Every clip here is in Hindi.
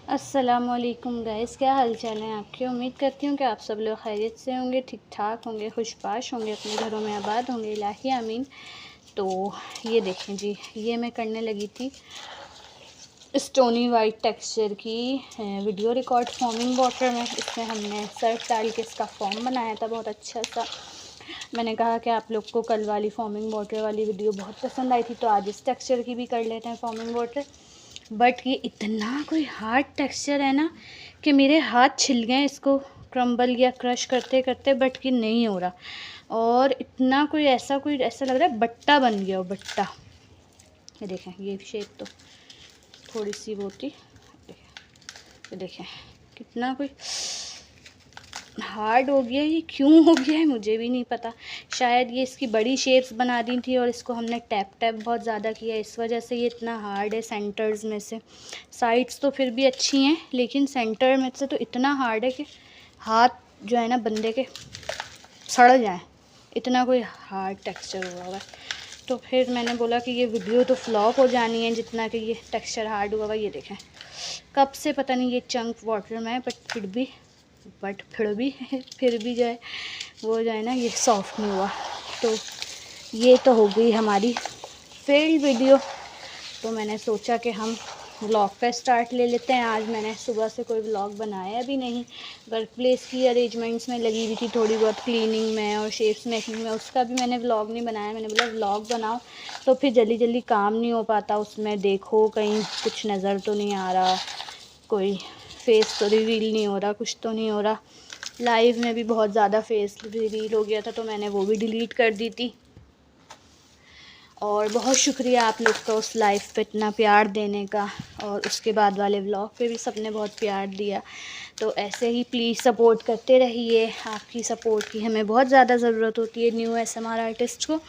अस्सलामुअलैकुम गाइस, क्या हाल चाल है आपके। उम्मीद करती हूँ कि आप सब लोग खैरियत से होंगे, ठीक ठाक होंगे, खुशबाश होंगे, अपने घरों में आबाद होंगे, इलाही आमीन। तो ये देखें जी, ये मैं करने लगी थी स्टोनी वाइट टेक्सचर की वीडियो रिकॉर्ड फॉर्मिंग वाटर में। इसमें हमने सर्फ डाल के इसका फॉर्म बनाया था बहुत अच्छा सा। मैंने कहा कि आप लोग को कल वाली फॉर्मिंग वाटर वाली वीडियो बहुत पसंद आई थी, तो आज इस टेक्सचर की भी कर लेते हैं फॉर्मिंग वाटर। बट ये इतना कोई हार्ड टेक्सचर है ना कि मेरे हाथ छिल गए इसको क्रम्बल या क्रश करते करते, बट कि नहीं हो रहा। और इतना कोई ऐसा लग रहा है बट्टा बन गया हो, बट्टा। ये देखें, ये शेप तो थोड़ी सी वो थी। ये देखें कितना कोई हार्ड हो गया। ये क्यों हो गया है मुझे भी नहीं पता। शायद ये इसकी बड़ी शेप्स बना दी थी और इसको हमने टैप टैप बहुत ज़्यादा किया, इस वजह से ये इतना हार्ड है। सेंटर्स में से साइड्स तो फिर भी अच्छी हैं, लेकिन सेंटर में से तो इतना हार्ड है कि हाथ जो है ना बंदे के सड़ जाए, इतना कोई हार्ड टेक्सचर हुआ हुआ है। तो फिर मैंने बोला कि ये वीडियो तो फ्लॉप हो जानी है जितना कि ये टेक्सचर हार्ड हुआ हुआ। ये देखें कब से पता नहीं ये चंक वाटर में है, बट फिर भी जो है वो जो है ना ये सॉफ्ट नहीं हुआ। तो ये तो हो गई हमारी फेल्ड वीडियो। तो मैंने सोचा कि हम व्लॉग का स्टार्ट ले लेते हैं। आज मैंने सुबह से कोई व्लॉग बनाया भी नहीं, वर्क प्लेस की अरेंजमेंट्स में लगी हुई थी, थोड़ी बहुत क्लीनिंग में और शेप्स मेकिंग में, उसका भी मैंने व्लॉग नहीं बनाया। मैंने बोला व्लॉग बनाओ तो फिर जल्दी जल्दी काम नहीं हो पाता उसमें। देखो कहीं कुछ नज़र तो नहीं आ रहा, कोई फेस तो रिवील नहीं हो रहा, कुछ तो नहीं हो रहा। लाइव में भी बहुत ज़्यादा फेस रिवील हो गया था, तो मैंने वो भी डिलीट कर दी थी। और बहुत शुक्रिया आप लोग का उस लाइव पे इतना प्यार देने का, और उसके बाद वाले व्लॉग पे भी सबने बहुत प्यार दिया। तो ऐसे ही प्लीज़ सपोर्ट करते रहिए। आपकी सपोर्ट की हमें बहुत ज़्यादा ज़रूरत होती है न्यू एसएमआर आर्टिस्ट को।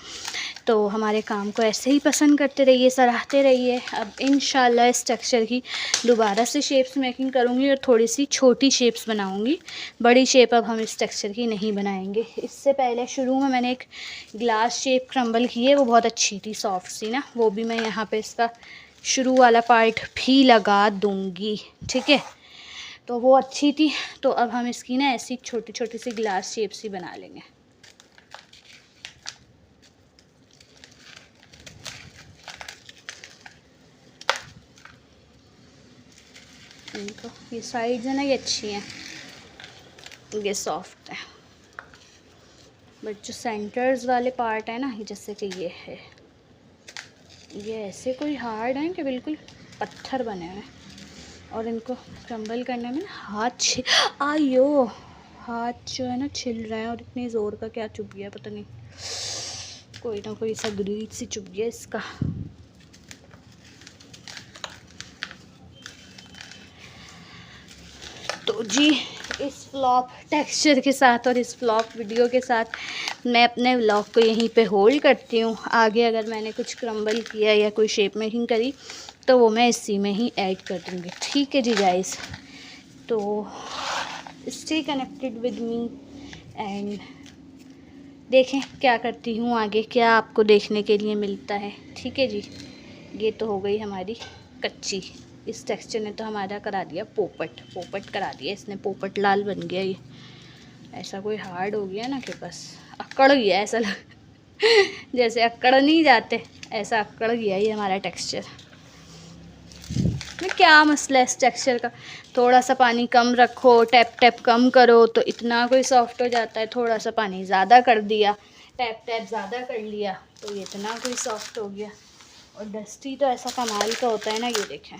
तो हमारे काम को ऐसे ही पसंद करते रहिए, सराहते रहिए। अब इंशाल्लाह इस टेक्सचर की दोबारा से शेप्स मेकिंग करूँगी और थोड़ी सी छोटी शेप्स बनाऊँगी। बड़ी शेप अब हम इस टेक्सचर की नहीं बनाएंगे। इससे पहले शुरू में मैंने एक ग्लास शेप क्रम्बल की है, वो बहुत अच्छी थी, सॉफ्ट सी ना, वो भी मैं यहाँ पे इसका शुरू वाला पार्ट भी लगा दूँगी, ठीक है। तो वो अच्छी थी। तो अब हम इसकी ना ऐसी छोटी छोटी सी ग्लास शेप्स ही बना लेंगे। इनको ये साइड्स है ना ये अच्छी हैं, ये सॉफ्ट है, बट जो सेंटर्स वाले पार्ट है ना, जैसे कि ये है, ये ऐसे कोई हार्ड हैं कि बिल्कुल पत्थर बने हुए हैं। और इनको क्रम्बल करने में हाथ आयो हाथ जो है ना छिल रहे हैं, और इतनी ज़ोर का क्या चुभ गया पता नहीं, कोई ना कोई सा ग्रीस सी चुभ गया इसका। तो जी इस फ्लॉप टेक्सचर के साथ और इस फ्लॉप वीडियो के साथ मैं अपने व्लॉग को यहीं पे होल्ड करती हूँ। आगे अगर मैंने कुछ क्रम्बल किया या कोई शेप मेकिंग करी तो वो मैं इसी में ही ऐड कर दूँगी, ठीक है जी गाइस। तो stay connected with me and देखें क्या करती हूँ आगे, क्या आपको देखने के लिए मिलता है, ठीक है जी। ये तो हो गई हमारी कच्ची। इस टेक्सचर ने तो हमारा करा दिया पोपट करा दिया इसने, पोपट लाल बन गया ये। ऐसा कोई हार्ड हो गया ना कि बस अकड़ गया, ऐसा लग जैसे अकड़ नहीं जाते, ऐसा अकड़ गया ये हमारा टेक्सचर। में क्या मसला है इस टेक्सचर का, थोड़ा सा पानी कम रखो, टैप टैप कम करो तो इतना कोई सॉफ्ट हो जाता है। थोड़ा सा पानी ज़्यादा कर दिया, टैप टैप ज़्यादा कर लिया तो ये इतना कोई सॉफ्ट हो गया। और डस्टी तो ऐसा कमाल का होता है ना, ये देखें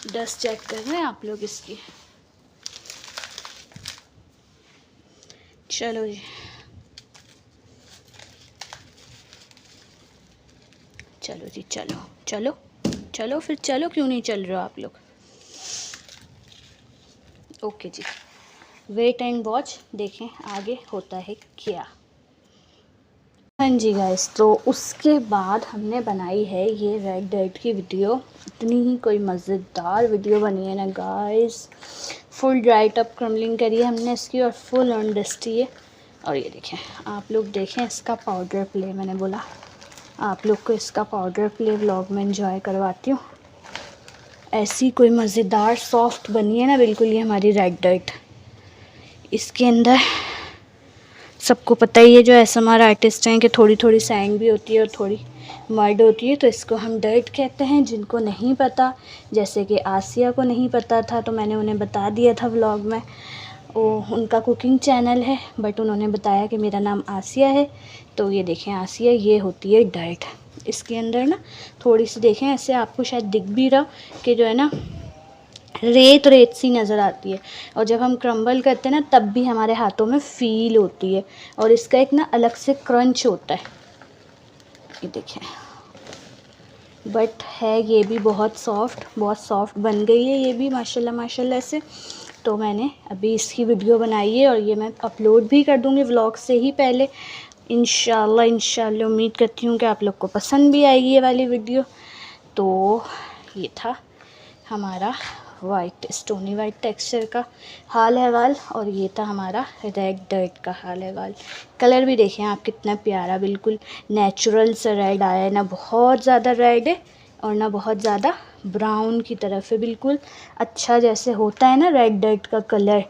डस्ट चेक कर रहे हैं आप लोग इसकी। चलो जी चलो जी चलो चलो चलो फिर चलो, क्यों नहीं चल रहे हो आप लोग। ओके जी, वेट एंड वॉच, देखें आगे होता है क्या। हाँ जी गाइस, तो उसके बाद हमने बनाई है ये रेड डेट की वीडियो। इतनी ही कोई मज़ेदार वीडियो बनी है ना गाइस। फुल ड्राइट अप क्रम्बलिंग करी है हमने इसकी और फुल ऑन डस्टी है। और ये देखें आप लोग, देखें इसका पाउडर प्ले, मैंने बोला आप लोग को इसका पाउडर प्ले व्लॉग में एंजॉय करवाती हूँ। ऐसी कोई मज़ेदार सॉफ्ट बनी है ना बिल्कुल ये हमारी रेड डर्ट। इसके अंदर सबको पता ही है जो ASMR आर्टिस्ट हैं कि थोड़ी थोड़ी सैंड भी होती है और थोड़ी मड होती है, तो इसको हम डर्ट कहते हैं। जिनको नहीं पता, जैसे कि आसिया को नहीं पता था तो मैंने उन्हें बता दिया था व्लॉग में। उनका कुकिंग चैनल है बट उन्होंने बताया कि मेरा नाम आसिया है। तो ये देखें आसिया, ये होती है डर्ट। इसके अंदर ना थोड़ी सी देखें, ऐसे आपको शायद दिख भी रहा कि जो है ना रेत रेत सी नज़र आती है, और जब हम क्रम्बल करते हैं ना तब भी हमारे हाथों में फील होती है, और इसका एक ना अलग से क्रंच होता है। ये देखें, बट है ये भी बहुत सॉफ्ट बन गई है ये भी माशाल्लाह माशाल्लाह से। तो मैंने अभी इसकी वीडियो बनाई है और ये मैं अपलोड भी कर दूँगी व्लॉग से ही पहले। इंशाल्लाह उम्मीद करती हूँ कि आप लोग को पसंद भी आएगी ये वाली वीडियो। तो ये था हमारा वाइट स्टोनी वाइट टेक्सचर का हाल अहवाल, और ये था हमारा रेड डर्ट का हाल अहवाल। कलर भी देखें आप कितना प्यारा, बिल्कुल नेचुरल सा रेड आया है, ना बहुत ज़्यादा रेड है और ना बहुत ज़्यादा ब्राउन की तरफ है, बिल्कुल अच्छा जैसे होता है ना रेड डर्ट का कलर।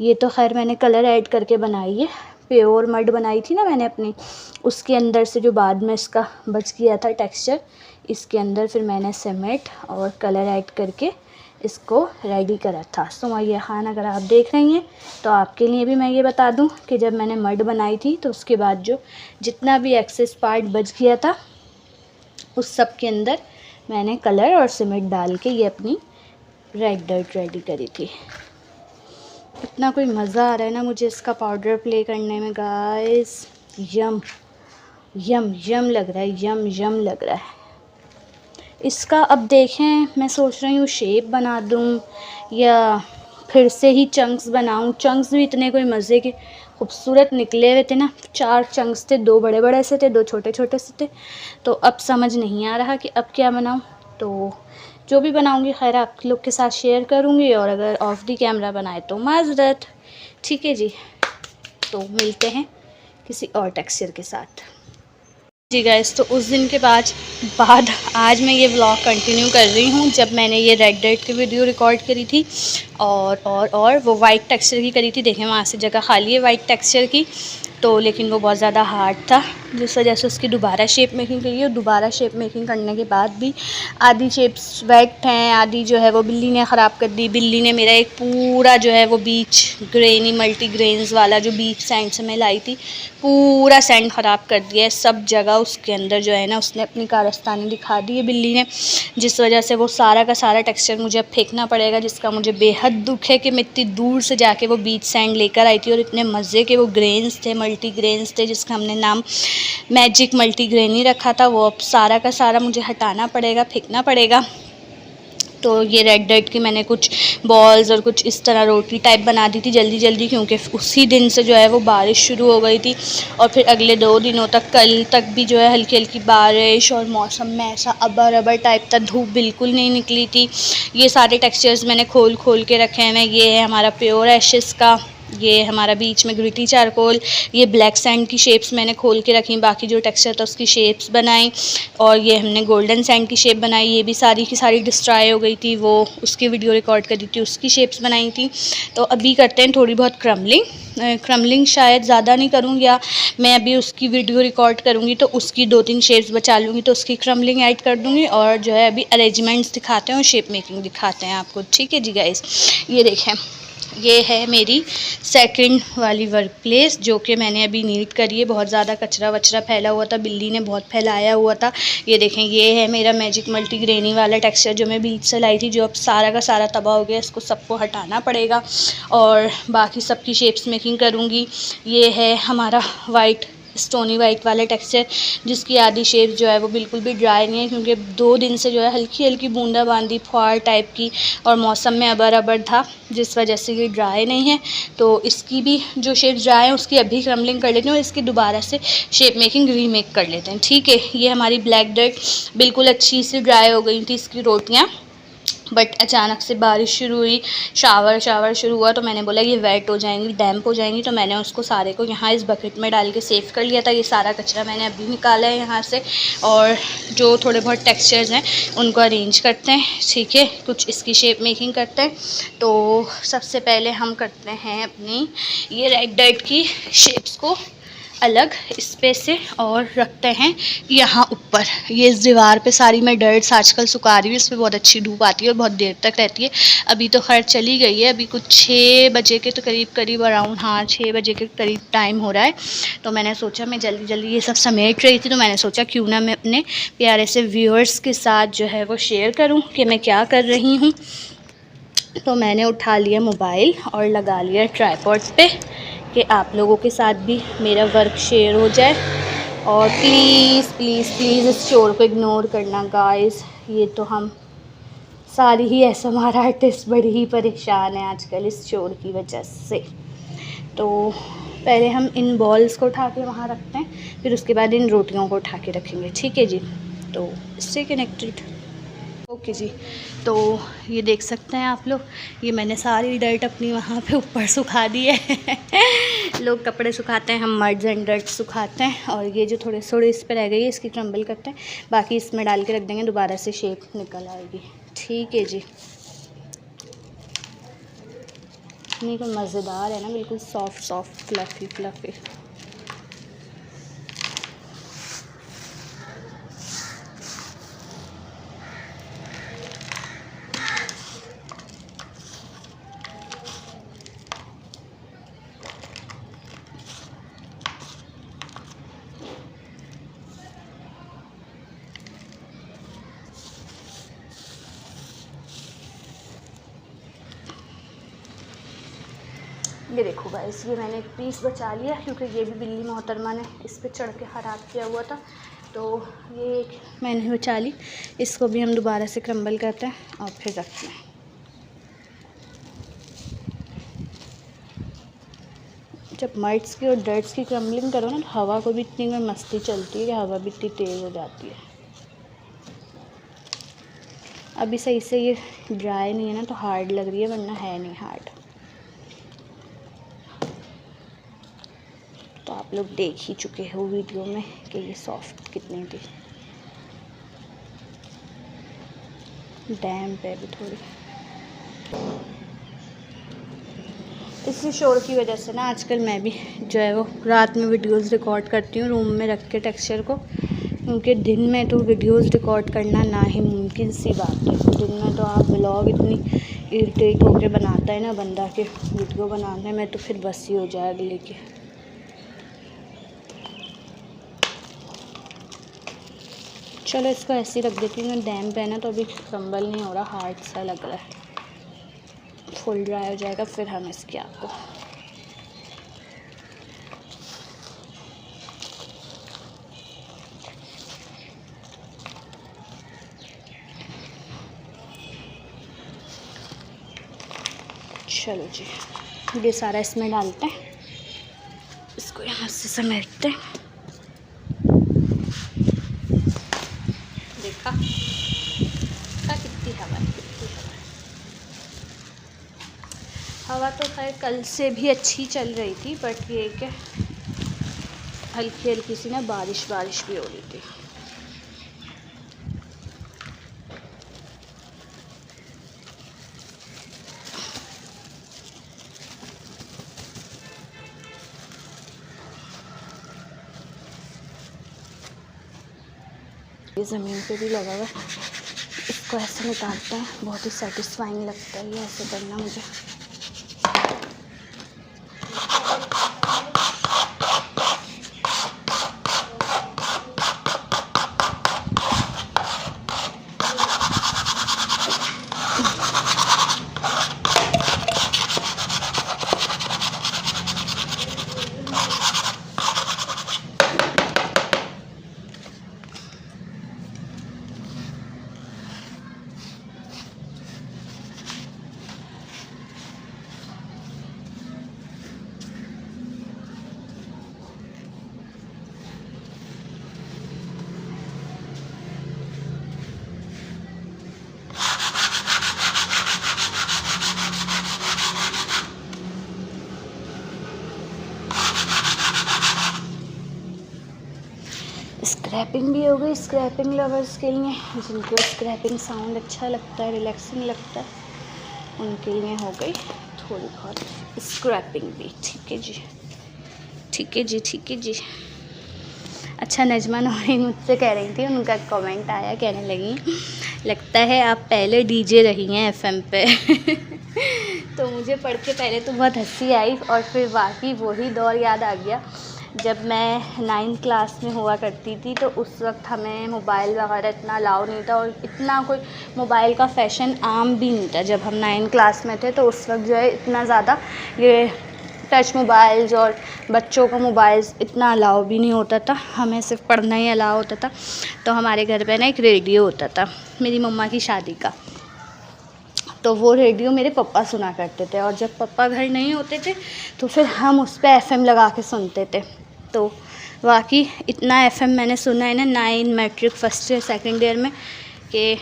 ये तो खैर मैंने कलर ऐड करके बनाई है, प्योर मड बनाई थी ना मैंने अपनी, उसके अंदर से जो बाद में इसका बच गया था टेक्सचर, इसके अंदर फिर मैंने सीमेंट और कलर ऐड करके इसको रेडी करा था। सुमैया खान अगर आप देख रही हैं तो आपके लिए भी मैं ये बता दूं कि जब मैंने मड बनाई थी तो उसके बाद जो जितना भी एक्सेस पार्ट बच गया था उस सब के अंदर मैंने कलर और सीमेंट डाल के ये अपनी रेड डर्ट रेडी करी थी। इतना कोई मज़ा आ रहा है ना मुझे इसका पाउडर प्ले करने में गाइस, यम यम यम लग रहा है, यम लग रहा है। इसका अब देखें, मैं सोच रही हूँ शेप बना दूँ या फिर से ही चंक्स बनाऊँ। चंक्स भी इतने कोई मज़े के खूबसूरत निकले हुए थे ना, 4 चंक्स थे, 2 बड़े बड़े से थे, 2 छोटे छोटे से थे। तो अब समझ नहीं आ रहा कि अब क्या बनाऊँ। तो जो भी बनाऊँगी खैर आप लोग के साथ शेयर करूँगी, और अगर ऑफ दी कैमरा बनाए तो माज़रत। ठीक है जी, तो मिलते हैं किसी और टेक्सचर के साथ जी गाइस। तो उस दिन के बाद आज मैं ये व्लॉग कंटिन्यू कर रही हूँ जब मैंने ये रेड डर्ट की वीडियो रिकॉर्ड करी थी और वो वाइट टेक्सचर की करी थी। देखें वहाँ से जगह खाली है वाइट टेक्सचर की, तो लेकिन वो बहुत ज़्यादा हार्ड था जिस वजह से उसकी दोबारा शेप मेकिंग करी। और दोबारा शेप मेकिंग करने के बाद भी आधी शेप्स वेट हैं, आधी जो है वो बिल्ली ने ख़राब कर दी। बिल्ली ने मेरा एक पूरा जो है वो बीच ग्रेनी मल्टी ग्रेन्स वाला जो बीच सैंड से मैं लाई थी पूरा सैंड ख़राब कर दिया है सब जगह। उसके अंदर जो है ना उसने अपनी कारस्तानी दिखा दी है बिल्ली ने, जिस वजह से वो सारा का सारा टेक्सचर मुझे अब फेंकना पड़ेगा, जिसका मुझे बेहद दुख है कि मैं इतनी दूर से जाके वो बीच सैंड लेकर आई थी और इतने मज़े के वो ग्रेन्स थे, मल्टी ग्रेन्स थे, जिसका हमने नाम मैजिक मल्टी ग्रेन ही रखा था। वो अब सारा का सारा मुझे हटाना पड़ेगा, फेंकना पड़ेगा। तो ये रेड डर्ट की मैंने कुछ बॉल्स और कुछ इस तरह रोटी टाइप बना दी थी जल्दी जल्दी, क्योंकि उसी दिन से जो है वो बारिश शुरू हो गई थी और फिर अगले 2 दिनों तक, कल तक भी जो है हल्की हल्की बारिश और मौसम में ऐसा अबर अबर टाइप था, धूप बिल्कुल नहीं निकली थी। ये सारे टेक्सचर्स मैंने खोल खोल के रखे हैं। ये है हमारा प्योर एशेस का, ये हमारा बीच में ग्रिटी चारकोल, ये ब्लैक सैंड की शेप्स मैंने खोल के रखी, बाकी जो टेक्सचर था उसकी शेप्स बनाई, और ये हमने गोल्डन सैंड की शेप बनाई। ये भी सारी की सारी डिस्ट्रॉय हो गई थी, वो उसकी वीडियो रिकॉर्ड करी थी, उसकी शेप्स बनाई थी। तो अभी करते हैं थोड़ी बहुत क्रम्बलिंग शायद ज़्यादा नहीं करूँगी, या मैं अभी उसकी वीडियो रिकॉर्ड करूँगी तो उसकी 2-3 शेप्स बचा लूँगी तो उसकी क्रम्बलिंग ऐड कर दूँगी, और जो है अभी अरेंजमेंट्स दिखाते हैं और शेप मेकिंग दिखाते हैं आपको। ठीक है जी गाइस, ये देखें ये है मेरी सेकंड वाली वर्क प्लेस जो कि मैंने अभी नीट करी है। बहुत ज़्यादा कचरा वचरा फैला हुआ था, बिल्ली ने बहुत फैलाया हुआ था। ये देखें ये है मेरा मैजिक मल्टी ग्रेनी वाला टेक्सचर जो मैं बीच से लाई थी, जो अब सारा का सारा तबाह हो गया। इसको सबको हटाना पड़ेगा और बाकी सबकी शेप्स मेकिंग करूँगी। ये है हमारा वाइट स्टोनी वाइट वाला टेक्सचर जिसकी आधी शेप जो है वो बिल्कुल भी ड्राई नहीं है, क्योंकि 2 दिन से जो है हल्की हल्की बूंदाबांदी फुहार टाइप की और मौसम में अबर अबर था, जिस वजह से ये ड्राई नहीं है। तो इसकी भी जो शेप ड्राई है उसकी अभी क्रम्बलिंग कर लेते हैं और इसकी दोबारा से शेप मेकिंग रीमेक कर लेते हैं। ठीक है, ये हमारी ब्लैक डर्ट बिल्कुल अच्छी सी ड्राई हो गई थी इसकी रोटियाँ, बट अचानक से बारिश शुरू हुई, शावर शुरू हुआ, तो मैंने बोला ये वेट हो जाएंगी, डैम्प हो जाएंगी, तो मैंने उसको सारे को यहाँ इस बकेट में डाल के सेव कर लिया था। ये सारा कचरा मैंने अभी निकाला है यहाँ से, और जो थोड़े बहुत टेक्सचर्स हैं उनको अरेंज करते हैं, ठीक है, कुछ इसकी शेप मेकिंग करते हैं। तो सबसे पहले हम करते हैं अपनी ये रेड डर्ट की शेप्स को अलग इस पे से, और रखते हैं यहाँ ऊपर। ये इस दीवार पे सारी मैं डर्ट्स आजकल सुखा रही हूँ, इस पर बहुत अच्छी धूप आती है और बहुत देर तक रहती है। अभी तो खैर चली गई है, अभी कुछ 6 बजे के तो करीब अराउंड, हाँ 6 बजे के करीब टाइम हो रहा है। तो मैंने सोचा मैं जल्दी जल्दी ये सब समेट रही थी, तो मैंने सोचा क्यों ना मैं अपने प्यारे से व्यूअर्स के साथ जो है वो शेयर करूँ कि मैं क्या कर रही हूँ। तो मैंने उठा लिया मोबाइल और लगा लिया ट्राइपॉड पे कि आप लोगों के साथ भी मेरा वर्क शेयर हो जाए। और प्लीज़ प्लीज़ प्लीज़ इस शोर को इग्नोर करना गाइस, ये तो हम सारी ही ASMR आर्टिस्ट बड़ी ही परेशान हैं आजकल इस शोर की वजह से। तो पहले हम इन बॉल्स को उठा के वहाँ रखते हैं, फिर उसके बाद इन रोटियों को उठा के रखेंगे, ठीक है जी। तो इससे कनेक्टेड ओके जी। तो ये देख सकते हैं आप लोग, ये मैंने सारी डर्ट अपनी वहाँ पे ऊपर सुखा दी है। लोग कपड़े सुखाते हैं, हम मड्स एंड डर्ट सुखाते हैं। और ये जो थोड़े थोड़े इस पर रह गई है इसकी क्रम्बल करते हैं, बाकी इसमें डाल के रख देंगे, दोबारा से शेप निकल आएगी, ठीक है जी। नहीं कोई मज़ेदार है ना, बिल्कुल सॉफ्ट सॉफ्ट फ्लफ़ी फ्लफ़ी। ये देखो गाइस, ये मैंने एक पीस बचा लिया क्योंकि ये भी बिल्ली मोहतरमा ने इस पे चढ़ के ख़राब किया हुआ था, तो ये एक मैंने बचा ली। इसको भी हम दोबारा से क्रम्बल करते हैं और फिर रखते हैं। जब मड्स की और डर्ट्स की क्रम्बलिंग करो ना, तो हवा को भी इतनी में मस्ती चलती है कि हवा भी इतनी तेज़ हो जाती है। अभी सही से ये ड्राई नहीं है ना, तो हार्ड लग रही है, वरना है नहीं हार्ड। तो आप लोग देख ही चुके हो वीडियो में कि ये सॉफ्ट कितनी थी। डैम्प है भी थोड़ी। इसी शोर की वजह से ना आजकल मैं भी जो है वो रात में वीडियोस रिकॉर्ड करती हूँ रूम में रख के टेक्सचर को, क्योंकि दिन में तो वीडियोस रिकॉर्ड करना ना ही मुमकिन सी बात है। दिन में तो आप व्लॉग इतनी इरिटेट होके बनाता है ना बंदा के वीडियो बनाने में, तो फिर बस ही हो जाए अगले की। चलो इसको ऐसे ही रख देती हूँ, डैम्प है ना तो अभी क्रम्बल नहीं हो रहा, हार्ड सा लग रहा है। फुल ड्राई हो जाएगा फिर हम इसकी आपको चलो जी, ये सारा इसमें डालते हैं, इसको यहाँ से समेटते हैं। देखा कितनी हवा है, कितनी हवा तो खैर कल से भी अच्छी चल रही थी, बट ये कि हल्की हल्की सी ना बारिश भी हो रही थी। ये ज़मीन पे भी लगा हुआ है, इसको ऐसे निकालते हैं, बहुत ही सेटिस्फाइंग लगता है ये ऐसे करना मुझे। स्क्रैपिंग भी हो गई स्क्रैपिंग लवर्स के लिए, जिनको स्क्रैपिंग साउंड अच्छा लगता है, रिलैक्सिंग लगता है, उनके लिए हो गई थोड़ी बहुत स्क्रैपिंग भी। ठीक है जी, ठीक है जी, ठीक है जी। अच्छा, नजमा नौरीन मुझसे कह रही थी, उनका कमेंट आया, कहने लगी लगता है आप पहले डीजे रही हैं एफएम पे। तो मुझे पढ़ के पहले तो बहुत हंसी आई और फिर वाकई वही दौर याद आ गया जब मैं 9th क्लास में हुआ करती थी। तो उस वक्त हमें मोबाइल वगैरह इतना अलाउ नहीं था और इतना कोई मोबाइल का फ़ैशन आम भी नहीं था। जब हम 9th क्लास में थे तो उस वक्त जो है इतना ज़्यादा ये टच मोबाइल्स और बच्चों का मोबाइल्स इतना अलाउ भी नहीं होता था, हमें सिर्फ पढ़ना ही अलाउ होता था। तो हमारे घर पे ना एक रेडियो होता था मेरी मम्मा की शादी का, तो वो रेडियो मेरे पापा सुना करते थे और जब पापा घर नहीं होते थे तो फिर हम उस पर एफएम लगा के सुनते थे। तो वाकई इतना एफएम मैंने सुना है ना 9 matric first year second year में कि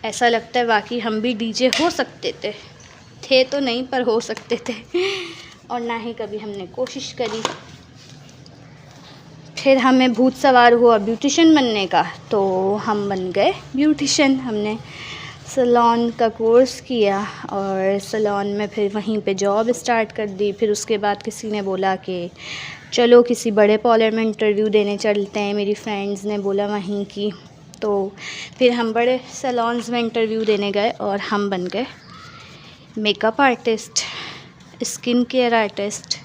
ऐसा लगता है वाकई हम भी डीजे हो सकते थे तो नहीं पर हो सकते थे, और ना ही कभी हमने कोशिश करी। फिर हमें भूत सवार हुआ ब्यूटिशियन बनने का, तो हम बन गए ब्यूटिशियन। हमने सैलून का कोर्स किया और सैलून में फिर वहीं पे जॉब स्टार्ट कर दी। फिर उसके बाद किसी ने बोला कि चलो किसी बड़े पार्लर में इंटरव्यू देने चलते हैं, मेरी फ्रेंड्स ने बोला वहीं की। तो फिर हम बड़े सैलून्स में इंटरव्यू देने गए और हम बन गए makeup artist, skin care artist,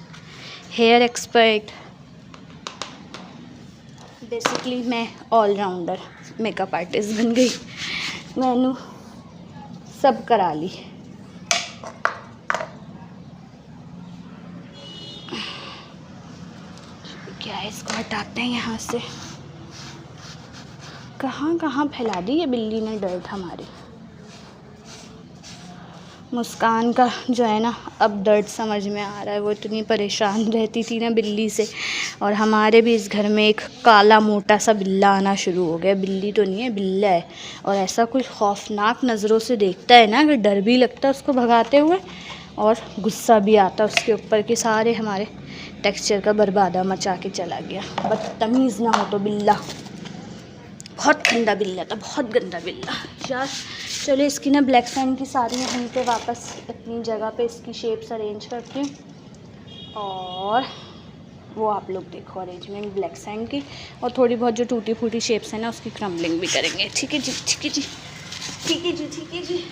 hair expert. Basically मैं ऑलराउंडर मेकअप आर्टिस्ट बन गई, मैंने सब करा ली। क्या है, इसको हटाते हैं यहाँ से। कहाँ कहाँ फैला दी ये बिल्ली ने डर्ट हमारी। मुस्कान का जो है ना अब दर्द समझ में आ रहा है, वो इतनी परेशान रहती थी ना बिल्ली से, और हमारे भी इस घर में एक काला मोटा सा बिल्ला आना शुरू हो गया। बिल्ली तो नहीं है, बिल्ला है, और ऐसा कोई खौफनाक नज़रों से देखता है ना कि डर भी लगता है उसको भगाते हुए और गुस्सा भी आता है उसके ऊपर कि सारे हमारे टेक्सचर का बर्बादा मचा के चला गया। बदतमीज़ ना हो तो बिल्ला, बहुत गंदा बिल्ला था, बहुत गंदा बिल्ला यार। चलो इसकी ना ब्लैक सैंड की सारी यहीं पे वापस अपनी जगह पे इसकी शेप्स अरेंज करती हूँ, और वो आप लोग देखो अरेंजमेंट ब्लैक सैंड की, और थोड़ी बहुत जो टूटी फूटी शेप्स है ना उसकी क्रम्बलिंग भी करेंगे। ठीक है जी, ठीक है जी, ठीक है जी, ठीक है जी।